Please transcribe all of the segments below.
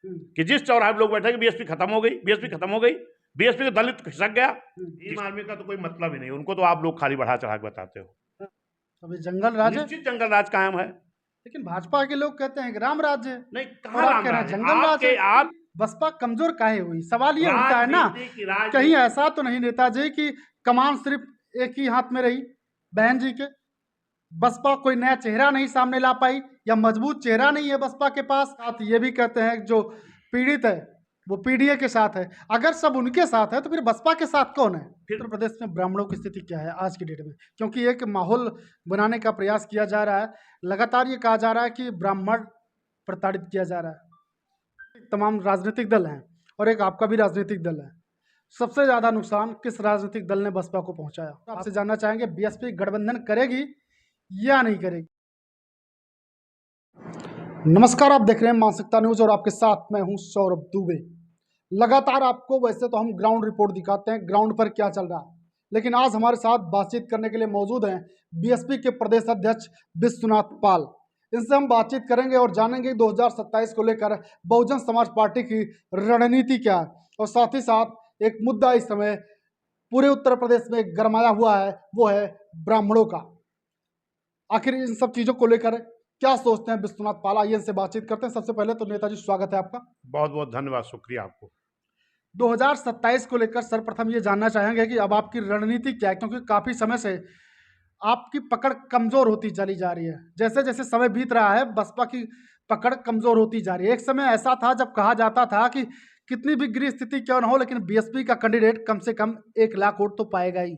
कि जिस चौराहे पे लोग बैठे कि बीएसपी खत्म हो गई, बीएसपी खत्म हो गई, बीएसपी का दलित खिसक गया। इस आर्मी का तो कोई मतलब ही नहीं, उनको तो आप लोग खाली बढ़ा चढ़ा के बताते हो। अभी जंगल राज है, निश्चित जंगल राज कायम है। लेकिन भाजपा के लोग कहते हैं कि राम राज्य है, नहीं, और कहाँ आप राम कह रहे हैं राज है? जंगल राज है। आप बसपा कमजोर काहे हुई? सवाल ये उठता है ना, राजनीतिक कहीं ऐसा तो नहीं नेताजी कि कमान सिर्फ एक ही हाथ में रही बहन जी के? बसपा कोई नया चेहरा नहीं सामने ला पाई, या मजबूत चेहरा नहीं है बसपा के पास? आप ये भी कहते हैं जो पीड़ित है वो पीडीए के साथ है। अगर सब उनके साथ है तो फिर बसपा के साथ कौन है? उत्तर प्रदेश में ब्राह्मणों की स्थिति क्या है आज की डेट में? क्योंकि एक माहौल बनाने का प्रयास किया जा रहा है, लगातार ये कहा जा रहा है कि ब्राह्मण प्रताड़ित किया जा रहा है। तमाम राजनीतिक दल हैं और एक आपका भी राजनीतिक दल है। सबसे ज्यादा नुकसान किस राजनीतिक दल ने बसपा को पहुंचाया? आपसे जानना चाहेंगे, बीएसपी गठबंधन करेगी या नहीं करेगी? नमस्कार, आप देख रहे हैं मानसिकता न्यूज और आपके साथ मैं हूं सौरभ दुबे। लगातार आपको वैसे तो हम ग्राउंड रिपोर्ट दिखाते हैं, ग्राउंड पर क्या चल रहा है, लेकिन आज हमारे साथ बातचीत करने के लिए मौजूद हैं बीएसपी के प्रदेश अध्यक्ष विश्वनाथ पाल। इनसे हम बातचीत करेंगे और जानेंगे 2027 को लेकर बहुजन समाज पार्टी की रणनीति क्या है, और साथ ही साथ एक मुद्दा इस समय पूरे उत्तर प्रदेश में गरमाया हुआ है, वो है ब्राह्मणों का। आखिर इन सब चीजों को लेकर क्या सोचते हैं विश्वनाथ पाल? आइए इनसे बातचीत करते हैं। सबसे पहले तो नेताजी स्वागत है आपका। बहुत बहुत धन्यवाद, शुक्रिया आपको। 2027 को लेकर सर्वप्रथम ये जानना चाहेंगे कि अब आपकी रणनीति क्या है, क्योंकि काफी समय से आपकी पकड़ कमजोर होती चली जा रही है। जैसे जैसे समय बीत रहा है बसपा की पकड़ कमजोर होती जा रही है। एक समय ऐसा था जब कहा जाता था कि कितनी भी गृह स्थिति क्यों न हो, लेकिन बीएसपी का कैंडिडेट कम से कम 1 लाख वोट तो पाएगा ही।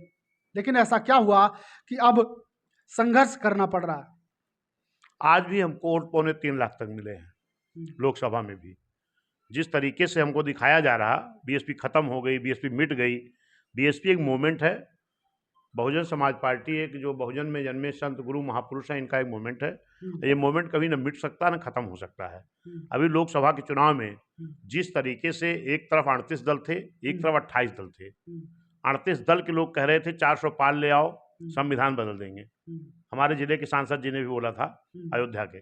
लेकिन ऐसा क्या हुआ कि अब संघर्ष करना पड़ रहा है? आज भी हमको वोट 2.25 लाख तक मिले हैं लोकसभा में भी। जिस तरीके से हमको दिखाया जा रहा, बीएसपी खत्म हो गई, बीएसपी मिट गई। बीएसपी एक मूवमेंट है, बहुजन समाज पार्टी एक जो बहुजन में जन्मे संत गुरु महापुरुष हैं, इनका एक मूवमेंट है। ये मूवमेंट कभी न मिट सकता न खत्म हो सकता है। अभी लोकसभा के चुनाव में जिस तरीके से एक तरफ 38 दल थे, एक तरफ 28 दल थे। 38 दल के लोग कह रहे थे 400 पाल ले आओ, संविधान बदल देंगे। हमारे जिले के सांसद जी ने भी बोला था, अयोध्या के,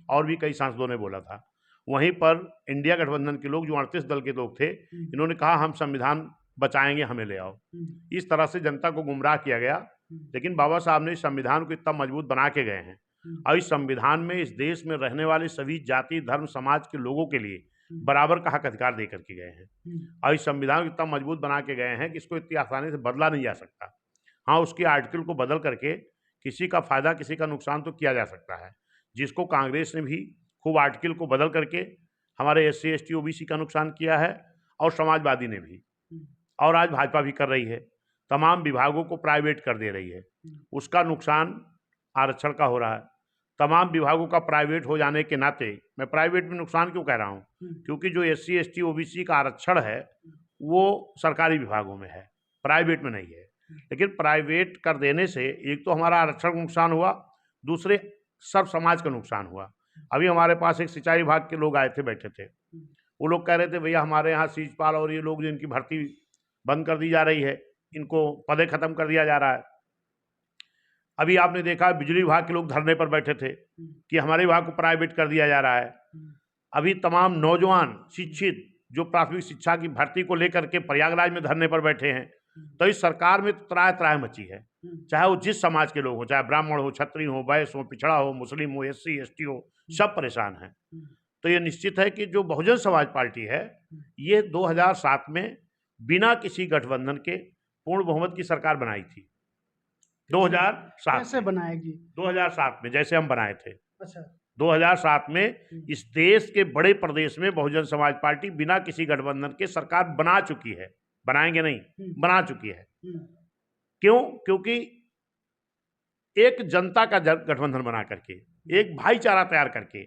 और भी कई सांसदों ने बोला था। वहीं पर इंडिया गठबंधन के लोग जो 38 दल के लोग थे, इन्होंने कहा हम संविधान बचाएंगे, हमें ले आओ। इस तरह से जनता को गुमराह किया गया। लेकिन बाबा साहब ने इस संविधान को इतना मजबूत बना के गए हैं, और इस संविधान में इस देश में रहने वाले सभी जाति धर्म समाज के लोगों के लिए बराबर का हक अधिकार दे करके गए हैं। और इस संविधान को इतना मजबूत बना के गए हैं कि इसको इतनी आसानी से बदला नहीं जा सकता। हाँ, उसके आर्टिकल को बदल करके किसी का फायदा किसी का नुकसान तो किया जा सकता है, जिसको कांग्रेस ने भी खूब आर्टिकल को बदल करके हमारे SC ST OBC का नुकसान किया है, और समाजवादी ने भी, और आज भाजपा भी कर रही है। तमाम विभागों को प्राइवेट कर दे रही है, उसका नुकसान आरक्षण का हो रहा है। तमाम विभागों का प्राइवेट हो जाने के नाते, मैं प्राइवेट में नुकसान क्यों कह रहा हूँ, क्योंकि जो SC ST OBC का आरक्षण है वो सरकारी विभागों में है, प्राइवेट में नहीं है। लेकिन प्राइवेट कर देने से एक तो हमारा आरक्षण का नुकसान हुआ, दूसरे सब समाज का नुकसान हुआ। अभी हमारे पास एक सिंचाई विभाग के लोग आए थे, बैठे थे, वो लोग कह रहे थे भैया हमारे यहाँ सीजपाल और ये लोग जिनकी भर्ती बंद कर दी जा रही है, इनको पदे खत्म कर दिया जा रहा है। अभी आपने देखा बिजली विभाग के लोग धरने पर बैठे थे कि हमारे विभाग को प्राइवेट कर दिया जा रहा है। अभी तमाम नौजवान शिक्षित जो प्राथमिक शिक्षा की भर्ती को लेकर के प्रयागराज में धरने पर बैठे हैं। तो इस सरकार में तो त्राह त्राह मची है, चाहे वो जिस समाज के लोग हो, चाहे ब्राह्मण हो, क्षत्रिय हो, वैश्य हो, पिछड़ा हो, मुस्लिम हो, SC ST हो, सब परेशान हैं। तो ये निश्चित है कि जो बहुजन समाज पार्टी है, ये 2007 में बिना किसी गठबंधन के पूर्ण बहुमत की सरकार बनाई थी। 2007 कैसे बनाएगी? 2007 में जैसे हम बनाए थे। अच्छा, 2007 में इस देश के बड़े प्रदेश में बहुजन समाज पार्टी बिना किसी गठबंधन के सरकार बना चुकी है। बनाएंगे नहीं, बना चुकी है। क्यों? क्योंकि एक जनता का गठबंधन बना करके, एक भाईचारा तैयार करके,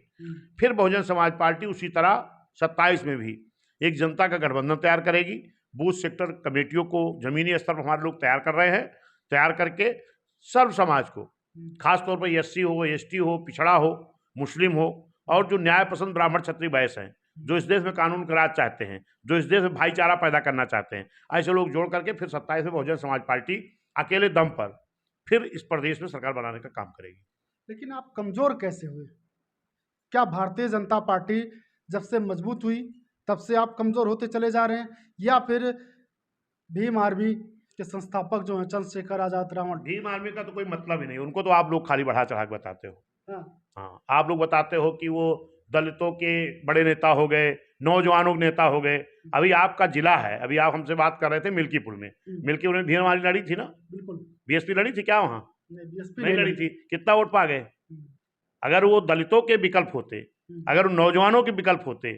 फिर बहुजन समाज पार्टी उसी तरह 27 में भी एक जनता का गठबंधन तैयार करेगी। बूथ सेक्टर कमेटियों को जमीनी स्तर पर हमारे लोग तैयार कर रहे हैं, तैयार करके सर्व समाज को, खासतौर पर SC हो, ST हो, पिछड़ा हो, मुस्लिम हो, और जो न्याय पसंद ब्राह्मण क्षत्रिय वैश्य हैं, जो इस देश में कानून का राज चाहते हैं, जो इस देश में भाईचारा पैदा करना चाहते हैं, ऐसे लोग जोड़ करके फिर 27 में बहुजन समाज पार्टी अकेले दम पर फिर इस प्रदेश में सरकार बनाने का काम करेगी। लेकिन आप कमजोर कैसे हुए? क्या भारतीय जनता पार्टी जब से मजबूत हुई तब से आप कमजोर होते चले जा रहे हैं, या फिर भीम आर्मी के संस्थापक जो हैं चंद्रशेखर आजाद रावण? भीम आर्मी का तो कोई मतलब ही नहीं, उनको तो आप लोग खाली बढ़ा चढ़ा के बताते हो। हाँ, हाँ, आप लोग बताते हो कि वो दलितों के बड़े नेता हो गए, नौजवानों के नेता हो गए। अभी आपका जिला है, अभी आप हमसे बात कर रहे थे मिल्कीपुर में, मिल्कीपुर में भीम आर्मी लड़ी थी ना? बिल्कुल। बीएसपी लड़ी थी क्या वहाँ? बीएसपी नहीं लड़ी थी। कितना वोट पा गए? अगर वो दलितों के विकल्प होते, अगर वो नौजवानों के विकल्प होते,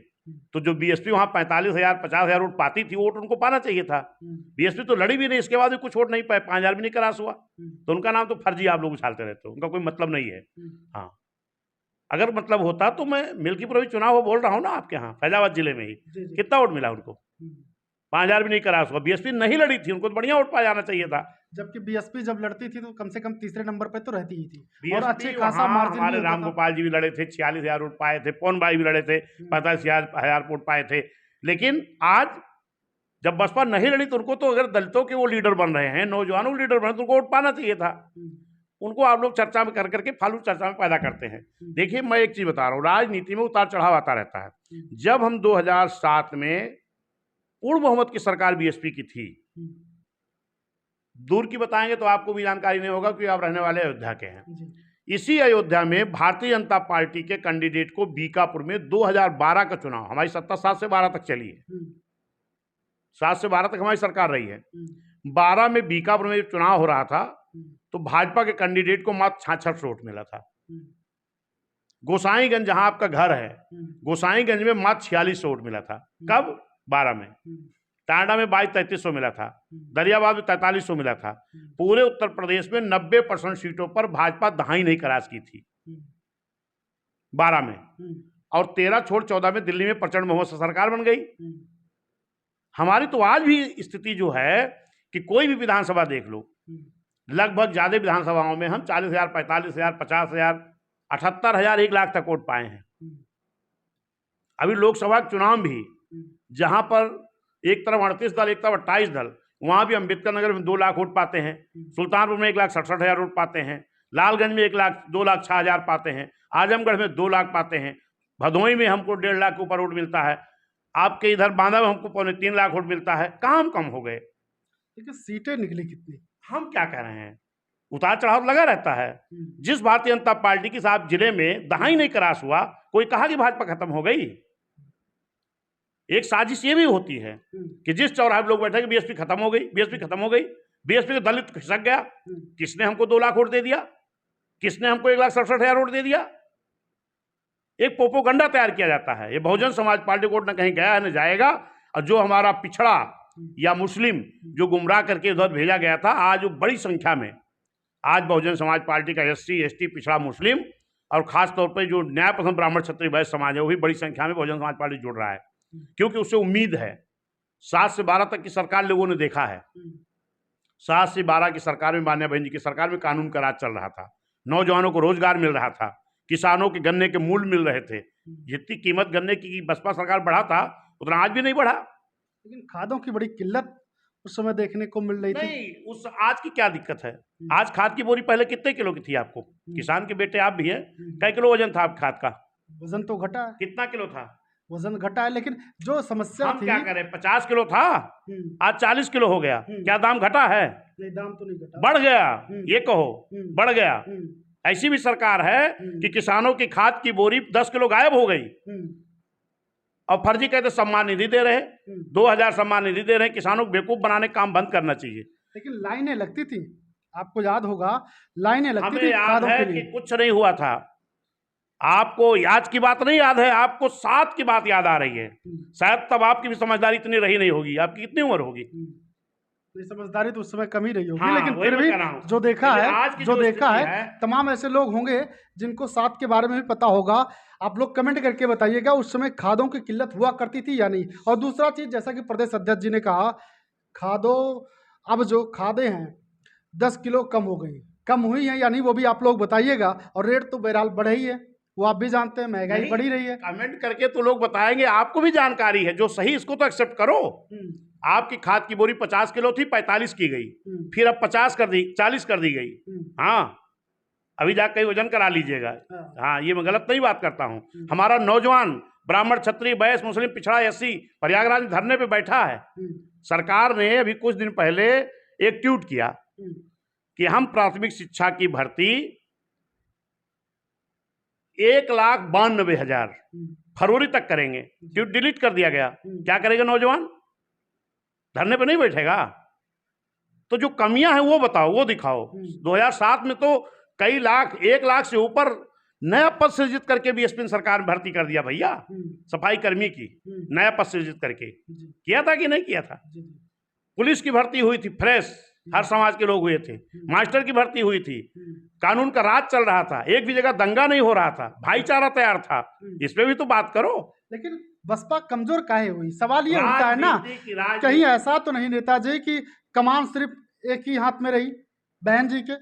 तो जो बीएसपी वहां 45,000 50,000 वोट पाती थी, वोट उनको पाना चाहिए था। बीएसपी तो लड़ी भी नहीं, इसके बाद भी कुछ वोट नहीं पाए, 5,000 भी नहीं क्रॉस हुआ, तो उनका नाम तो फर्जी आप लोग उछालते रहते हो, उनका कोई मतलब नहीं है। हाँ, अगर मतलब होता तो मैं मिल्कीपुर में चुनाव बोल रहा हूँ ना, आपके यहाँ फैजाबाद जिले में ही कितना वोट मिला उनको? 5,000 भी नहीं क्रॉस हुआ। बीएसपी नहीं लड़ी थी, उनको तो बढ़िया वोट पा जाना चाहिए था। जबकि बीएसपी जब लड़ती थी तो कम से कम तीसरे नंबर पे तो रहती ही थी, और बीएसपी अच्छे खासा मार्जिन हमारे भी होता था। रामगोपाल जी भी लड़े थे, 46,000 वोट पाए थे, पवन भाई भी लड़े थे, 45,000 वोट पाए थे। लेकिन आज जब बसपा नहीं लड़ी तो उनको तो, अगर दलितों के वो लीडर बन रहे हैं, नौजवानों के लीडर बन रहे हैं, तो उनको वोट पाना चाहिए था। उनको आप लोग चर्चा में कर करके फालतू चर्चा में पैदा करते हैं। देखिए, मैं एक चीज बता रहा हूँ, राजनीति में उतार चढ़ाव आता रहता है। जब हम 2007 में पूर्ण बहुमत की सरकार बीएसपी की थी, दूर की बताएंगे तो आपको भी जानकारी नहीं होगा, क्योंकि आप रहने वाले अयोध्या के हैं। इसी अयोध्या में भारतीय जनता पार्टी के कैंडिडेट को बीकापुर में 2012 का चुनाव, हमारी सत्ता 7 से 12 तक चली है, 7 से 12 तक हमारी सरकार रही है। 12 में बीकापुर में चुनाव हो रहा था, तो भाजपा के कैंडिडेट को मात्र 66 वोट मिला था। गोसाईगंज, जहां आपका घर है, गोसाईगंज में मात्र 46 वोट मिला था। कब? 12 में। टांडा में 22-33 मिला था, दरियाबाद में 43 मिला था। पूरे उत्तर प्रदेश में 90% सीटों पर भाजपा दहाई नहीं क्रॉस की थी 12 में, और 13 छोड़ 14 में दिल्ली में प्रचंड बहुमत से सरकार बन गई। हमारी तो आज भी स्थिति जो है कि कोई भी विधानसभा देख लो, लगभग ज्यादा विधानसभाओं में हम 40,000, 45,000, 50,000, 78,000, 1 लाख तक वोट पाए हैं। अभी लोकसभा चुनाव भी, जहां पर एक तरफ 38 दल, एक तरफ 28 दल, वहां भी अम्बेडकर नगर में 2 लाख वोट पाते हैं, सुल्तानपुर में 1,67,000 वोट पाते हैं, लालगंज में 2,06,000 पाते हैं, आजमगढ़ में 2 लाख पाते हैं, भदोही में हमको 1.5 लाख के ऊपर वोट मिलता है, आपके इधर बांदा में हमको 3.25 लाख वोट मिलता है। काम कम हो गए, लेकिन सीटें निकली कितनी? हम क्या कह रहे हैं, उतार चढ़ाव लगा रहता है। जिस भारतीय जनता पार्टी की साहब जिले में दहाई नहीं क्रॉस हुआ, कोई कहा कि भाजपा खत्म हो गई? एक साजिश ये भी होती है कि जिस चौराहे पर लोग बैठे कि बीएसपी खत्म हो गई, बीएसपी खत्म हो गई, बीएसपी का दलित खिसक गया। किसने हमको 2 लाख वोट दे दिया? किसने हमको 1,67,000 वोट दे दिया? एक पोपोगंडा तैयार किया जाता है। ये बहुजन समाज पार्टी को न कहीं गया है न जाएगा, और जो हमारा पिछड़ा या मुस्लिम जो गुमराह करके उधर भेजा गया था, आज वो बड़ी संख्या में, आज बहुजन समाज पार्टी का SC ST पिछड़ा मुस्लिम, और खास तौर पर जो न्याय पसंद ब्राह्मण क्षत्रिय वैश्य समाज है, वो भी बड़ी संख्या में बहुजन समाज पार्टी जुड़ रहा है, क्योंकि उससे उम्मीद है। 7 से 12 तक की सरकार लोगों ने देखा है, 7 से 12 की सरकार में, मान्या बहन जी की सरकार में कानून का राज चल रहा था, नौजवानों को रोजगार मिल रहा था, किसानों के गन्ने के मूल्य मिल रहे थे। जितनी कीमत गन्ने की बसपा सरकार बढ़ा था, उतना आज भी नहीं बढ़ा। लेकिन खादों की बड़ी किल्लत उस समय देखने को मिल रही थी। नहीं, उस आज की क्या दिक्कत है? आज खाद की बोरी पहले कितने किलो की थी आपको? किसान के बेटे आप भी हैं, कई किलो वजन था आप खाद का? वजन तो घटा है, कितना किलो था? वजन घटा है, लेकिन जो समस्या हम थी, क्या करें, 50 किलो था, आज 40 किलो हो गया। क्या दाम घटा है? नहीं, दाम तो नहीं घटा, बढ़ गया। ये कहो बढ़ गया। ऐसी भी सरकार है कि किसानों की खाद की बोरी 10 किलो गायब हो गई, और फर्जी कहते सम्मान निधि दे रहे, 2,000 सम्मान निधि दे रहे। किसानों को बेवकूफ बनाने का काम बंद करना चाहिए। लेकिन लाइनें लगती थी, आपको याद होगा, लाइनें लगती हमें थी याद खादों है के लिए। कि कुछ नहीं हुआ था। आपको आज की बात नहीं याद है, आपको 7 की बात याद आ रही है। शायद तब आपकी भी समझदारी इतनी रही नहीं होगी। आपकी कितनी उम्र होगी? ये समझदारी तो उस समय कम ही रही होगी। हाँ, लेकिन वही फिर मैं भी कह रहा हूं। जो देखा लेकिन है, आज की जो जो देखा स्थिति है, है, तमाम ऐसे लोग होंगे जिनको 7 के बारे में भी पता होगा। आप लोग कमेंट करके बताइएगा उस समय खादों की किल्लत हुआ करती थी या नहीं। और दूसरा चीज, जैसा कि प्रदेश अध्यक्ष जी ने कहा, खादों, अब जो खादें हैं 10 किलो कम हो गई, कम हुई हैं या नहीं, वो भी आप लोग बताइएगा। और रेट तो बहरहाल बढ़े ही है, वो आप भी जानते हैं, महंगाई नहीं, बढ़ी रही है। कमेंट करके तो लोग बताएंगे, आपको भी जानकारी है। जो सही इसको तो एक्सेप्ट करो। आपकी खाद की बोरी 50 किलो थी, 45 की गई, फिर अब 50 कर दी, 40 कर दी गई। हाँ, अभी जाकर वजन करा लीजिएगा। हाँ, ये मैं गलत नहीं बात करता हूँ। हमारा नौजवान ब्राह्मण, क्षत्रिय, वैश्य, मुस्लिम, पिछड़ा, एससी प्रयागराज में धरने पे बैठा है। सरकार ने अभी कुछ दिन पहले एक ट्वीट किया कि हम प्राथमिक शिक्षा की भर्ती 1,92,000 फरवरी तक करेंगे। ट्वीट डिलीट कर दिया गया। क्या करेगा नौजवान? धरने पे नहीं बैठेगा। तो जो कमियां हैं वो बताओ, वो दिखाओ। 2007 में तो कई लाख, 1 लाख से ऊपर नया पद सृजित करके बीएसपी सरकार ने भर्ती कर दिया भैया। सफाई कर्मी की नया पद सृजित करके किया था कि नहीं किया था? पुलिस की भर्ती हुई थी, फ्रेश, हर समाज के लोग हुए थे। मास्टर की भर्ती हुई थी, कानून का राज चल रहा था, एक भी जगह दंगा नहीं हो रहा था, भाईचारा तैयार था। इस पे भी तो बात करो। लेकिन बसपा कमजोर काहे हुई? सवाल ये उठता है ना, कहीं ऐसा तो नहीं नेताजी कि कमान सिर्फ एक ही हाथ में रही बहन जी के?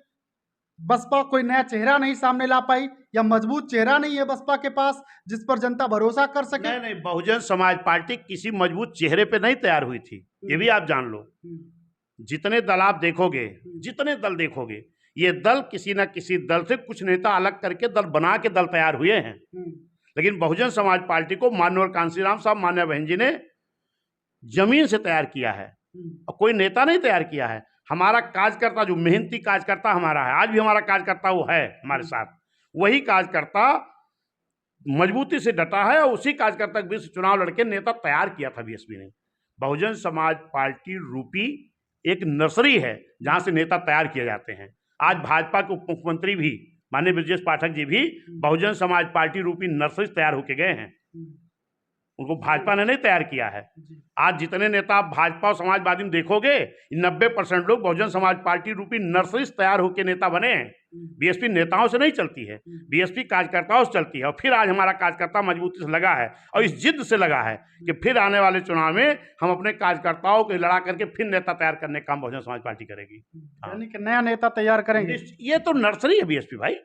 बसपा कोई नया चेहरा नहीं सामने ला पाई, या मजबूत चेहरा नहीं है बसपा के पास जिस पर जनता भरोसा कर सके? नहीं, बहुजन समाज पार्टी किसी मजबूत चेहरे पे नहीं तैयार हुई थी, ये भी आप जान लो। जितने दल आप देखोगे, जितने दल देखोगे, ये दल किसी ना किसी दल से कुछ नेता अलग करके दल बना के दल तैयार हुए हैं। लेकिन बहुजन समाज पार्टी को माननीय कांशीराम साहब, मान्य बहन जी ने जमीन से तैयार किया है, और कोई नेता नहीं तैयार किया है। हमारा कार्यकर्ता, जो मेहनती कार्यकर्ता हमारा है, आज भी हमारा कार्यकर्ता वो है हमारे साथ, वही कार्यकर्ता मजबूती से डटा है, और उसी कार्यकर्ता के बीच चुनाव लड़के नेता तैयार किया था बीएसपी ने। बहुजन समाज पार्टी रूपी एक नर्सरी है जहां से नेता तैयार किए जाते हैं। आज भाजपा के उप मुख्यमंत्री भी माननीय ब्रजेश पाठक जी भी बहुजन समाज पार्टी रूपी नर्सरी तैयार होके गए हैं। उनको भाजपा ने नहीं तैयार किया है। आज जितने नेता आप भाजपा और समाजवादी में देखोगे, 90% लोग बहुजन समाज पार्टी रूपी नर्सरी तैयार होकर नेता बने हैं। बीएसपी नेताओं से नहीं चलती है, बीएसपी कार्यकर्ताओं से चलती है। और फिर आज हमारा कार्यकर्ता मजबूती से लगा है, और इस जिद से लगा है कि फिर आने वाले चुनाव में हम अपने कार्यकर्ताओं को लड़ा करके फिर नेता तैयार करने का काम बहुजन समाज पार्टी करेगी। यानी कि नया नेता तैयार करेंगे। ये तो नर्सरी है बीएसपी भाई,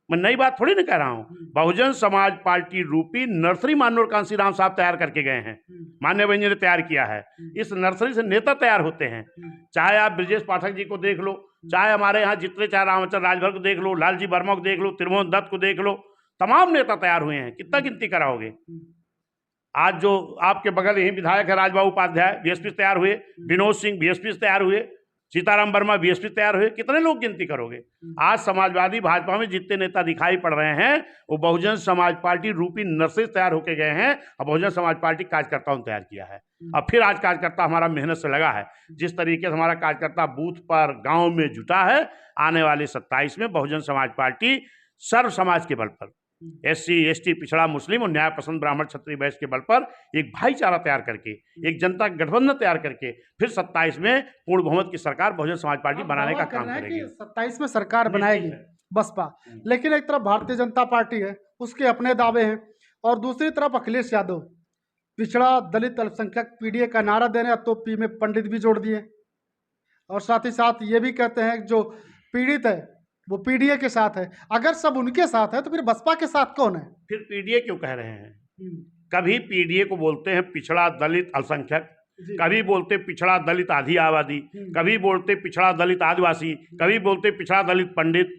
मैं नई बात थोड़ी ना कह रहा हूँ। बहुजन समाज पार्टी रूपी नर्सरी माननीय कांशीराम साहब तैयार करके गए हैं, मान्य बहन जी ने तैयार किया है। इस नर्सरी से नेता तैयार होते हैं। चाहे आप ब्रजेश पाठक जी को देख लो, चाहे हमारे यहाँ जितने, चाहे रामचंद्र राजभर को देख लो, लालजी वर्मा को देख लो, त्रिभुवन दत्त को देख लो, तमाम नेता तैयार हुए हैं। कितना गिनती कराओगे? आज जो आपके बगल यही विधायक है राजबाबू उपाध्याय, बीएसपी से तैयार हुए। विनोद सिंह बीएसपी से तैयार हुए। सीताराम वर्मा बीएसपी तैयार हुए। कितने लोग गिनती करोगे? आज समाजवादी भाजपा में जितने नेता दिखाई पड़ रहे हैं वो बहुजन समाज पार्टी रूपी नर्सरी तैयार होके गए हैं, और बहुजन समाज पार्टी कार्यकर्ताओं ने तैयार किया है। अब फिर आज कार्यकर्ता हमारा मेहनत से लगा है। जिस तरीके से हमारा कार्यकर्ता बूथ पर, गांव में जुटा है, आने वाले 27 में बहुजन समाज पार्टी सर्व समाज के बल पर, एससी, एसटी, पिछड़ा, मुस्लिम और न्याय पसंद ब्राह्मण, क्षत्रिय, वैश्य के बल पर एक भाईचारा तैयार करके, एक जनता गठबंधन तैयार करके फिर 27 में पूर्ण बहुमत की सरकार बहुजन समाज पार्टी बनाने का काम करेगी। 27 में सरकार बनाएगी बसपा। लेकिन एक तरफ भारतीय जनता पार्टी है, उसके अपने दावे हैं, और दूसरी तरफ अखिलेश यादव पिछड़ा, दलित, अल्पसंख्यक, पीडीए का नारा दे रहे हैं। तो पी में पंडित भी जोड़ दिए, और साथ ही साथ ये भी कहते हैं जो पीड़ित है वो पीडीए के साथ है। अगर सब उनके साथ है तो फिर बसपा के साथ कौन है? फिर पीडीए क्यों कह रहे हैं? कभी पीडीए को बोलते हैं पिछड़ा, दलित, अल्पसंख्यक, कभी बोलते पिछड़ा, दलित, आधी आबादी, कभी बोलते पिछड़ा, दलित, आदिवासी, कभी बोलते पिछड़ा, दलित, पंडित।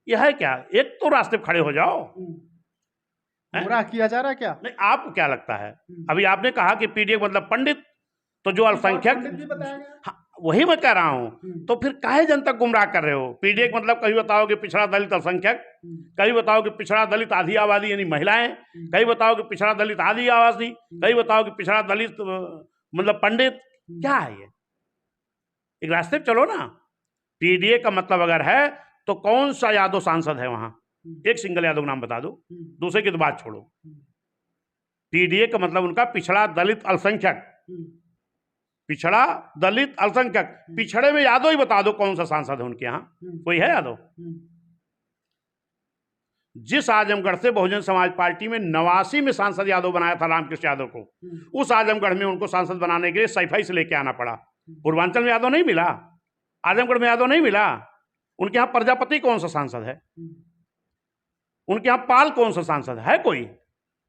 यह है क्या? एक तो रास्ते पे खड़े हो जाओ। गुमराह किया जा रहा है क्या? नहीं, आपको क्या लगता है? अभी आपने कहा कि पीडीए मतलब पंडित, तो जो अल्पसंख्यक, वही मैं कह रहा हूं। तो फिर काहे जनता गुमराह कर रहे हो? पीडीए का मतलब कभी बताओ कि पिछड़ा, दलित, अल्पसंख्यक, कभी बताओ कि पिछड़ा, दलित, आधी आबादी यानी महिलाएं, कभी बताओ कि पिछड़ा, दलित, आधी आबादी, कभी बताओ कि पिछड़ा, दलित मतलब पंडित। क्या है ये? एक रास्ते पे चलो ना। पीडीए का मतलब अगर है तो कौन सा यादव सांसद है वहां? एक सिंगल यादव नाम बता दो, दूसरे की तो बात छोड़ो। पीडीए का मतलब उनका पिछड़ा, दलित, अल्पसंख्यक, पिछड़ा, दलित, अल्पसंख्यक। पिछड़े में यादव ही बता दो कौन सा सांसद है उनके यहाँ? कोई है यादव? जिस आजमगढ़ से बहुजन समाज पार्टी में 89 में सांसद यादव बनाया था रामकृष्ण यादव को, उस आजमगढ़ में उनको सांसद बनाने के लिए सैफई से लेके आना पड़ा। पूर्वांचल में यादव नहीं मिला, आजमगढ़ में यादव नहीं मिला। उनके यहाँ प्रजापति कौन सा सांसद है? उनके यहाँ पाल कौन सा सांसद है? कोई?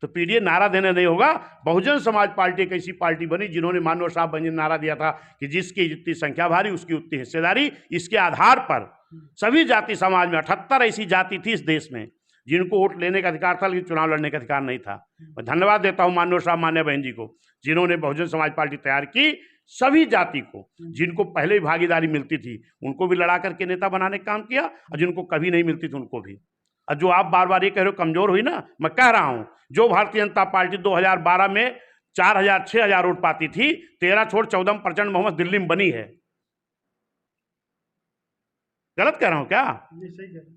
तो पीडीए नारा देने नहीं होगा। बहुजन समाज पार्टी एक ऐसी पार्टी बनी जिन्होंने माननीय साहब बंजी ने नारा दिया था कि जिसकी जितनी संख्या भारी उसकी उतनी हिस्सेदारी। इसके आधार पर सभी जाति समाज में 78 ऐसी जाति थी इस देश में जिनको वोट लेने का अधिकार था लेकिन चुनाव लड़ने का अधिकार नहीं था। मैं धन्यवाद देता हूं मान्य साहब, मान्य बहन जी को, जिन्होंने बहुजन समाज पार्टी तैयार की। सभी जाति को, जिनको पहले ही भागीदारी मिलती थी उनको भी लड़ा करके नेता बनाने का काम किया, और जिनको कभी नहीं मिलती थी उनको भी। और जो आप बार बार ये कह रहे हो कमजोर हुई ना, मैं कह रहा हूं जो भारतीय जनता पार्टी 2012 में 4000 6000 वोट पाती थी, 13 छोड़ 14 में प्रचंड बहुमत दिल्ली में बनी है। गलत कह रहा हूं क्या?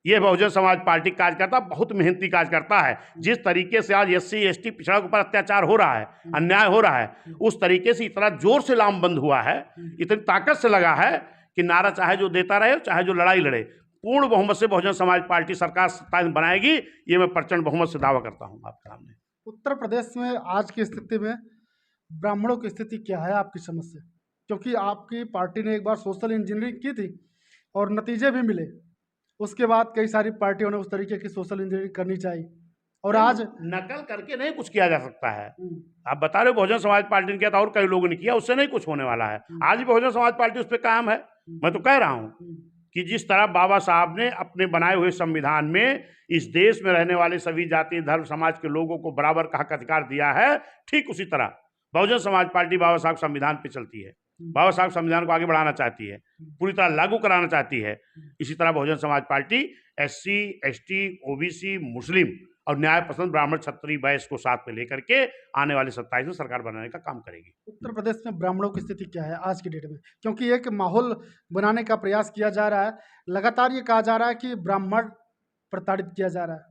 ये बहुजन समाज पार्टी कार्यकर्ता बहुत मेहनती कार्यकर्ता है। जिस तरीके से आज SC ST पिछड़ा के ऊपर अत्याचार हो रहा है, अन्याय हो रहा है, उस तरीके से इतना जोर से लामबंद हुआ है, इतनी ताकत से लगा है कि नारा चाहे जो देता रहे, चाहे जो लड़ाई लड़े, पूर्ण बहुमत से बहुजन समाज पार्टी सरकार 27 बनाएगी। ये मैं प्रचंड बहुमत से दावा करता हूं आपके सामने। उत्तर प्रदेश में आज की स्थिति में ब्राह्मणों की स्थिति क्या है आपकी समझ से? क्योंकि आपकी पार्टी ने एक बार सोशल इंजीनियरिंग की थी और नतीजे भी मिले, उसके बाद कई सारी पार्टियों ने उस तरीके की सोशल इंजीनियरिंग करनी चाहिए, और आज नकल करके नहीं कुछ किया जा सकता है। आप बता रहे हो बहुजन समाज पार्टी ने किया था और कई लोगों ने किया, उससे नहीं कुछ होने वाला है। आज भी बहुजन समाज पार्टी उस पर कायम है। मैं तो कह रहा हूं कि जिस तरह बाबा साहब ने अपने बनाए हुए संविधान में इस देश में रहने वाले सभी जाति धर्म समाज के लोगों को बराबर का हक अधिकार दिया है, ठीक उसी तरह बहुजन समाज पार्टी बाबा साहब संविधान पे चलती है। बाबा साहब संविधान को आगे बढ़ाना चाहती है, पूरी तरह लागू कराना चाहती है। इसी तरह Bahujan Samaj party SC ST OBC मुस्लिम और न्याय पसंद ब्राह्मण क्षत्रिय वैश्य को साथ में लेकर के आने वाले 27 में सरकार बनाने का काम करेगी। उत्तर प्रदेश में ब्राह्मणों की स्थिति क्या है आज की डेट में? क्योंकि एक माहौल बनाने का प्रयास किया जा रहा है, लगातार ये कहा जा रहा है कि ब्राह्मण प्रताड़ित किया जा रहा है।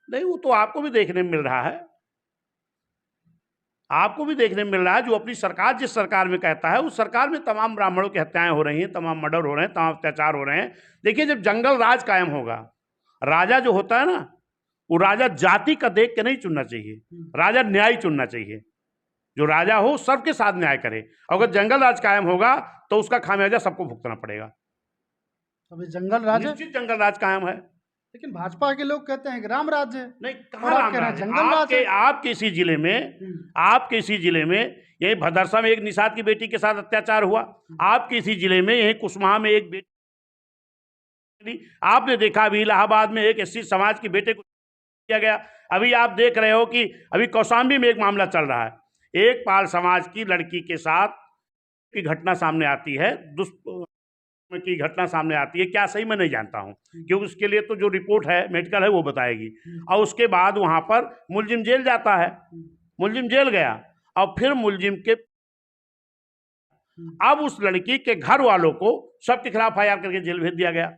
नहीं, वो तो आपको भी देखने में मिल रहा है, आपको भी देखने में मिल रहा है। जो अपनी सरकार जिस सरकार में कहता है, उस सरकार में तमाम ब्राह्मणों की हत्याएं हो रही हैं, तमाम मर्डर हो रहे हैं, तमाम अत्याचार हो रहे हैं। देखिए, जब जंगल राज कायम होगा, राजा जो होता है ना, वो राजा जाति का देख के नहीं चुनना चाहिए, राजा न्याय चुनना चाहिए। जो राजा हो सबके साथ न्याय करे। अगर जंगल राज कायम होगा तो उसका खामियाजा सबको भुगतना पड़ेगा। अभी जंगल राज है, निश्चित जंगल राज कायम है। लेकिन भाजपा के लोग कहते हैं कि राम राज्य है। नहीं, और कहाँ आप राम कह रहे हैं राज है? जंगल राज है। आपके इसी जिले में, आपके इसी जिले में यही भदरसा में एक निषाद की बेटी के साथ अत्याचार हुआ। आपके इसी जिले में यही कुशमाह में एक बेटी, आपने देखा अभी इलाहाबाद में एक SC समाज की बेटे को किया गया। अभी आप देख रहे हो कि अभी कौशाम्बी में एक मामला चल रहा है, एक पाल समाज की लड़की के साथ की घटना सामने आती है, दुष्कर्म की घटना सामने आती है। क्या सही मैं नहीं जानता हूं, क्योंकि उसके लिए तो जो रिपोर्ट है मेडिकल है वो बताएगी। और उसके बाद वहां पर मुलजिम जेल जाता है, मुलजिम जेल गया और फिर मुलजिम के अब उस लड़की के घर वालों को सबके खिलाफ FIR करके जेल भेज दिया गया।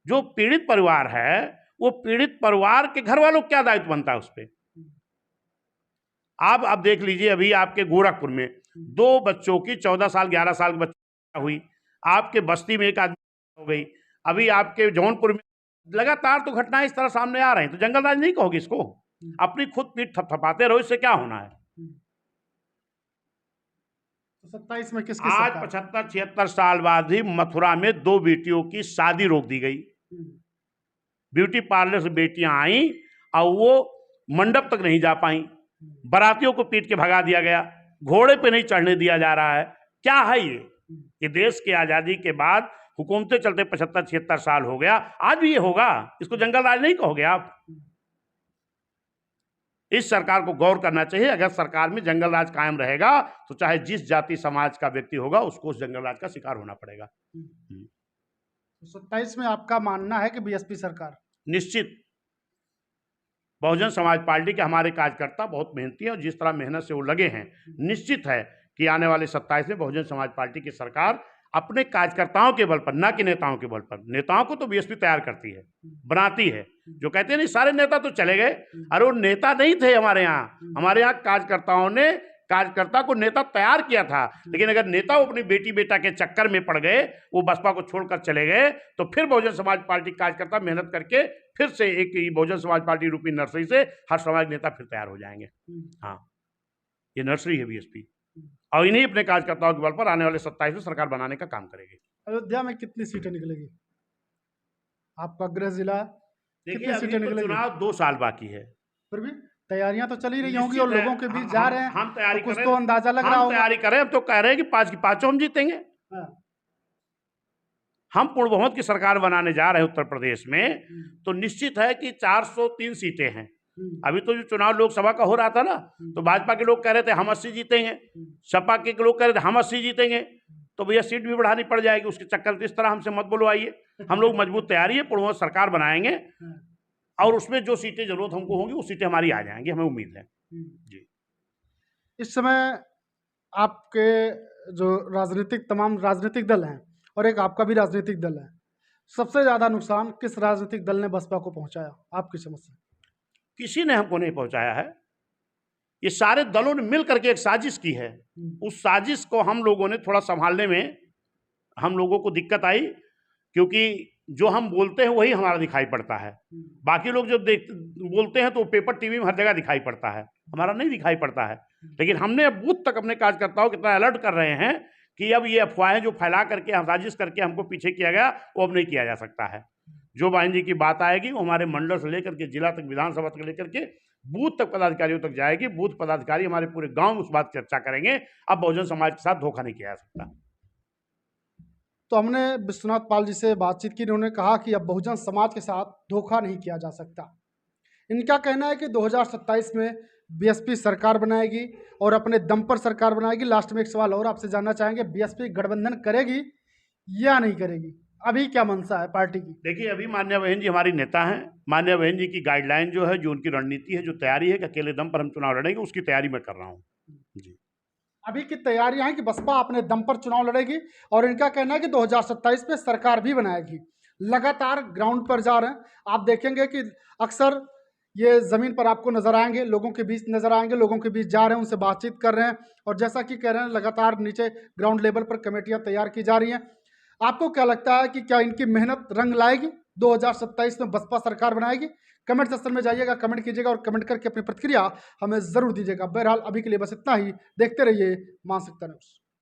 जो पीड़ित परिवार है, वो पीड़ित परिवार के घर वालों को क्या दायित्व बनता है उस पर? आप देख लीजिए, अभी आपके गोरखपुर में 2 बच्चों की 14 साल 11 साल की बच्ची हुई, आपके बस्ती में एक आदमी हो गई, अभी आपके जौनपुर में लगातार तो घटनाएं इस तरह सामने आ रही हैं। तो जंगल राज नहीं कहोगे इसको? अपनी खुद पीठ थपथपाते रहो, इससे क्या होना है? 27 में किसकी आज सरकार? 75-76 साल बाद भी मथुरा में 2 बेटियों की शादी रोक दी गई। ब्यूटी पार्लर से बेटियां आई और वो मंडप तक नहीं जा पाई, बारातियों को पीट के भगा दिया गया, घोड़े पे नहीं चढ़ने दिया जा रहा है। क्या है ये देश की आजादी के बाद हुकूमतें चलते 75-76 साल हो गया, आज भी ये होगा? इसको जंगल राज नहीं कहोगे आप? इस सरकार को गौर करना चाहिए। अगर सरकार में जंगल राज कायम रहेगा तो चाहे जिस जाति समाज का व्यक्ति होगा उसको उस जंगल राज का शिकार होना पड़ेगा। 27 में आपका मानना है कि BSP सरकार? निश्चित। बहुजन समाज पार्टी के हमारे कार्यकर्ता बहुत मेहनती हैं और जिस तरह मेहनत से वो लगे हैं, निश्चित है कि आने वाले 27 में बहुजन समाज पार्टी की सरकार अपने कार्यकर्ताओं के बल पर, ना कि नेताओं के बल पर। नेताओं को तो BSP तैयार करती है, बनाती है। जो कहते हैं नहीं सारे नेता तो चले गए, अरे वो नेता नहीं थे हमारे यहाँ कार्यकर्ताओं ने कार्यकर्ता को नेता तैयार किया था। लेकिन अगर नेता अपनी बेटी बेटा के चक्कर में पड़ गए, वो बसपा को छोड़कर चले गए, तो फिर बहुजन समाज पार्टी कार्यकर्ता मेहनत करके फिर से एक बहुजन समाज पार्टी रूपी नर्सरी से हर समाज नेता फिर तैयार हो जाएंगे। हाँ, ये नर्सरी है BSP, और इन्हीं अपने कार्यकर्ताओं के बल पर आने वाले 27 में सरकार बनाने का काम करेगी। अयोध्या में कितनी सीटें निकलेगी? आपका गृह जिला, देखिए अभी तो चुनाव 2 साल बाकी है, फिर भी तैयारियां तो चली रही होंगी और लोगों के बीच जा रहे हैं। हम तैयारी तो कुछ तो अंदाजा लग रहा होगा। तैयारी करें, हम तो कह रहे हैं कि 5 की 5 हम जीतेंगे। हम पूर्ण बहुमत की सरकार बनाने जा रहे हैं उत्तर प्रदेश में, तो निश्चित है कि 403 सीटें हैं। अभी तो जो चुनाव लोकसभा का हो रहा था ना, तो भाजपा के लोग कह रहे थे हम 80 जीतेंगे, सपा के लोग कह रहे थे हम 80 जीतेंगे, तो भैया सीट भी बढ़ानी पड़ जाएगी। उसके चक्कर इस तरह हमसे मत बुलवाइए। हम लोग मजबूत तैयारी है, पूर्ण बहुमत सरकार बनाएंगे और उसमें जो सीटें जरूरत हमको होंगी वो सीटें हमारी आ जाएंगी, हमें उम्मीद है जी। इस समय आपके जो तमाम राजनीतिक दल हैं और एक आपका भी राजनीतिक दल है, सबसे ज्यादा नुकसान किस राजनीतिक दल ने बसपा को पहुंचाया आपकी समझ से? किसी ने हमको नहीं पहुंचाया है, ये सारे दलों ने मिल करके एक साजिश की है। उस साजिश को हम लोगों ने थोड़ा संभालने में हम लोगों को दिक्कत आई, क्योंकि जो हम बोलते हैं वही हमारा दिखाई पड़ता है। बाकी लोग जो बोलते हैं तो पेपर टीवी में हर जगह दिखाई पड़ता है, हमारा नहीं दिखाई पड़ता है। लेकिन हमने बूथ तक अपने कार्यकर्ताओं को इतना अलर्ट कर रहे हैं कि अब ये अफवाहें जो फैला करके हम साजिश करके हमको पीछे किया गया, वो अब नहीं किया जा सकता है। जो बहन जी की बात आएगी वो हमारे मंडल से लेकर के जिला तक, विधानसभा तक लेकर के बूथ तक पदाधिकारियों तक जाएगी। बूथ पदाधिकारी हमारे पूरे गांव में उस बात की चर्चा करेंगे। अब बहुजन समाज के साथ धोखा नहीं किया जा सकता। तो हमने विश्वनाथ पाल जी से बातचीत की, उन्होंने कहा कि अब बहुजन समाज के साथ धोखा नहीं किया जा सकता। इनका कहना है कि 2027 में बीएसपी सरकार बनाएगी और अपने दम पर सरकार बनाएगी। लास्ट में एक सवाल और आपसे जानना चाहेंगे, बीएसपी गठबंधन करेगी या नहीं करेगी? अभी क्या मंशा है पार्टी की? देखिए, अभी मान्या बहन जी हमारी नेता हैं। मान्या बहन जी की गाइडलाइन जो है, जो उनकी रणनीति है, जो तैयारी है कि अकेले दम पर हम चुनाव लड़ेंगे, उसकी तैयारी मैं कर रहा हूँ जी। अभी की तैयारियां हैं कि बसपा अपने दम पर चुनाव लड़ेगी और इनका कहना है कि 2027 में सरकार भी बनाएगी। लगातार ग्राउंड पर जा रहे हैं, आप देखेंगे कि अक्सर ये ज़मीन पर आपको नजर आएंगे, लोगों के बीच नजर आएंगे, लोगों के बीच जा रहे हैं, उनसे बातचीत कर रहे हैं और जैसा कि कह रहे हैं लगातार नीचे ग्राउंड लेवल पर कमेटियां तैयार की जा रही हैं। आपको क्या लगता है कि क्या इनकी मेहनत रंग लाएगी, 2027 में बसपा सरकार बनाएगी? कमेंट सेक्शन में जाइएगा, कमेंट कीजिएगा और कमेंट करके अपनी प्रतिक्रिया हमें ज़रूर दीजिएगा। बहरहाल अभी के लिए बस इतना ही। देखते रहिए मानसिकता न्यूज़।